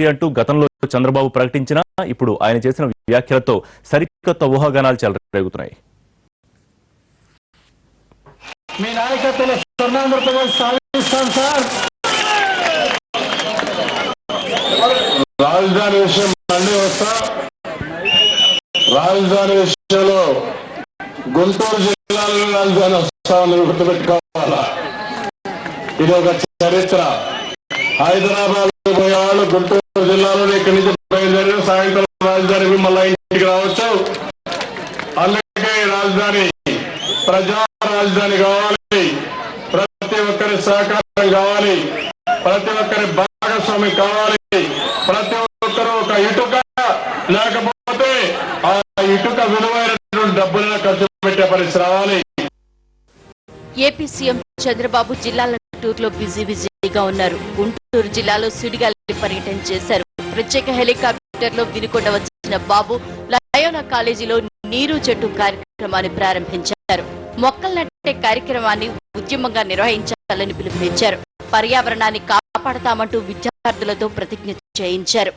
City అంటూ గతంలో చంద్రబాబు ప్రకటించినా ఇప్పుడు ఆయన చేసిన వ్యాఖ్యలతో సరికొత్త ఊహాగానాలు చెలరేగుతున్నాయి. మీ నాయకత్వంలో స్వర్ణాంధ్రప్రదేశ్ సాధిస్తాం సార్. రాజధాని విషయం మళ్ళీ వస్తా. రాజధాని విషయంలో గుంటూరు జిల్లాలో రాజధాని వస్తామని గుర్తుపెట్టుకోవాలా. ఇది ఒక చరిత్ర. హైదరాబాద్ పోయేవాళ్ళు గుంటూరు జిల్లాలో ఇక్కడి నుంచి బయలుదేరి సాయంత్రం రాజధానికి మళ్ళా ఇంటికి రావచ్చు. అందుకే రాజధాని ప్రజా రాజధాని కావాలి. ప్రతి ఒక్కరి సహకారం కావాలి. ప్రతి ఒక్కరి భాగస్వామి కావాలి. ప్రతి ఒక్కరు ఒక ఇటుక లేకపోతే ఆ ఇటుక విలువైనటువంటి డబ్బులను ఖర్చు పెట్టే పరిస్థితి రావాలి. ఏపీ సీఎం చంద్రబాబు జిల్లాల టూర్లో బిజీగా ఉన్నారు. గుంటూరు జిల్లాలో సుడిగాలి పర్యటన చేశారు. ప్రత్యేక హెలికాప్టర్లో వినుకొండ వచ్చిన బాబు లయోనా కాలేజీలో నీరు చెట్టు కార్యక్రమాన్ని ప్రారంభించారు. మొక్కలు నాటే కార్యక్రమాన్ని ఉద్యమంగా నిర్వహించాలని పిలుపునిచ్చారు. పర్యావరణాన్ని కాపాడతామంటూ విద్యార్థులతో ప్రతిజ్ఞ చేయించారు.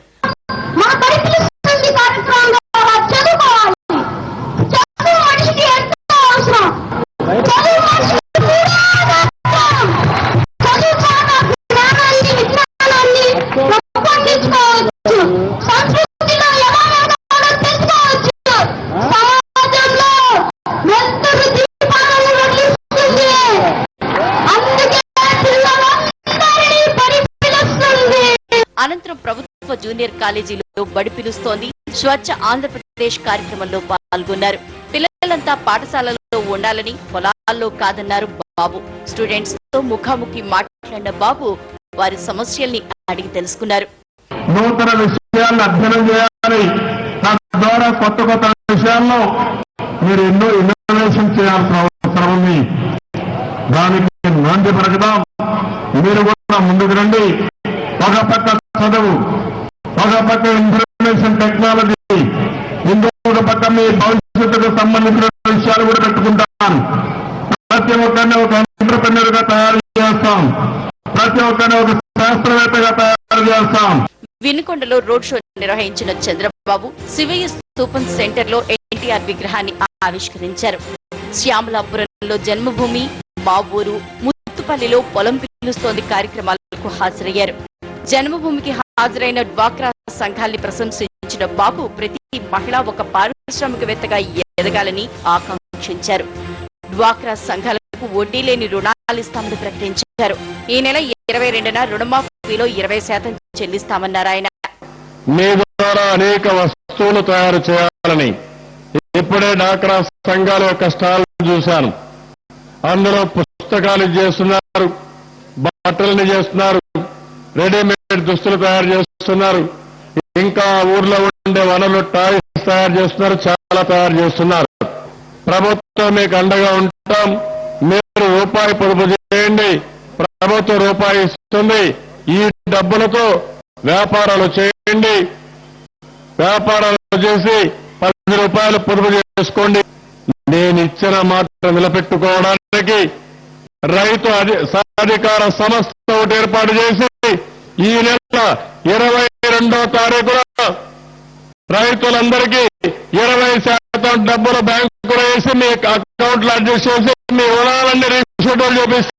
అనంతరం ప్రభుత్వ జూనియర్ కాలేజీలో బడి పిలుస్తోంది స్వచ్ఛ ఆంధ్రప్రదేశ్ కార్యక్రమంలో పాల్గొన్నారు. పిల్లలంతా పాఠశాలలో ఉండాలని, పొలాల్లో కాదన్నారు బాబు. స్టూడెంట్స్ తో ముఖాముఖి మాట్లాడిన బాబు వారి సమస్యల్ని అడిగి తెలుసుకున్నారు. నూతన విషయాలను అధ్యయనం చేయాలి. తద్వారా కొత్త కొత్త విషయాల్లో మీరు ఎన్నో ఇన్నోవేషన్ చేయాల్సిన అవసరం ఉంది. దానికి నాంది పలకదాం. మీరు కూడా ముందుకు రండి. ఒక పక్క చదువు, ఒక పక్క ఇన్ఫర్మేషన్ టెక్నాలజీ, ఇంకొక పక్క మీ భవిష్యత్తుకు సంబంధించిన విషయాలు కూడా పెట్టుకుంటాను. ప్రతి ఒక్కరిని ఒక ఎంటర్‌ప్రెన్యూర్ గా తయారు చేస్తాం. ప్రతి ఒక్కరిని ఒక శాస్త్రవేత్తగా తయారు చేస్తాం. వినుకొండలో రోడ్ షో నిర్వహించిన చంద్రబాబు శివయ్య స్తూపం సెంటర్ లో ఎన్టీఆర్ విగ్రహాన్ని ఆవిష్కరించారు. శ్యామలాపురంలో జన్మభూమి, మా ఊరు, ముత్తుపల్లిలో పొలం పిలుస్తోంది కార్యక్రమాలకు హాజరయ్యారు. జన్మభూమికి హాజరైన డ్వాక్రా సంఘాల్ని ప్రశంసించిన బాబు ప్రతి మహిళ ఒక పారిశ్రామికవేత్తగా ఎదగాలని ఆకాంక్షించారు. డ్వాక్రా సంఘాలకు వడ్డీ లేని రుణాలు ఇస్తామని ప్రకటించారు. ఈ నెల 22న రుణమాఫీలో 20% చెల్లిస్తామన్నారు ఆయన. మీ ద్వారా అనేక వస్తువులు తయారు చేయాలని ఇప్పుడే డ్వాక్రా సంఘాల యొక్క స్టాల్ చూశాను. అందులో పుస్తకాలు చేస్తున్నారు, బట్టలని చేస్తున్నారు, రెడీమేడ్ దుస్తులు తయారు చేస్తున్నారు. ఇంకా ఊర్లో ఉండే వనరులు టాయ్స్ తయారు చేస్తున్నారు, చాలా తయారు చేస్తున్నారు. ప్రభుత్వం మీకు అండగా ఉంటాం. మీరు రూపాయి పొదుపు చేయండి, ప్రభుత్వం రూపాయి ఇస్తుంది. ఈ డబ్బులతో వ్యాపారాలు చేయండి. వ్యాపారాలు చేసి 10 రూపాయలు పొదుపు చేసుకోండి. నేను ఇచ్చిన మాట నిలబెట్టుకోవడానికి రైతు సాధికార సంస్థ ఒకటి ఏర్పాటు చేసి ఈ నెల 22వ తారీఖున రైతులందరికీ 20% డబ్బులు బ్యాంకులో వేసి మీ అకౌంట్లో అడ్జస్ట్ చేసి మీ రుణాలన్నీ రీషెడ్యూల్ చేపిస్తాం.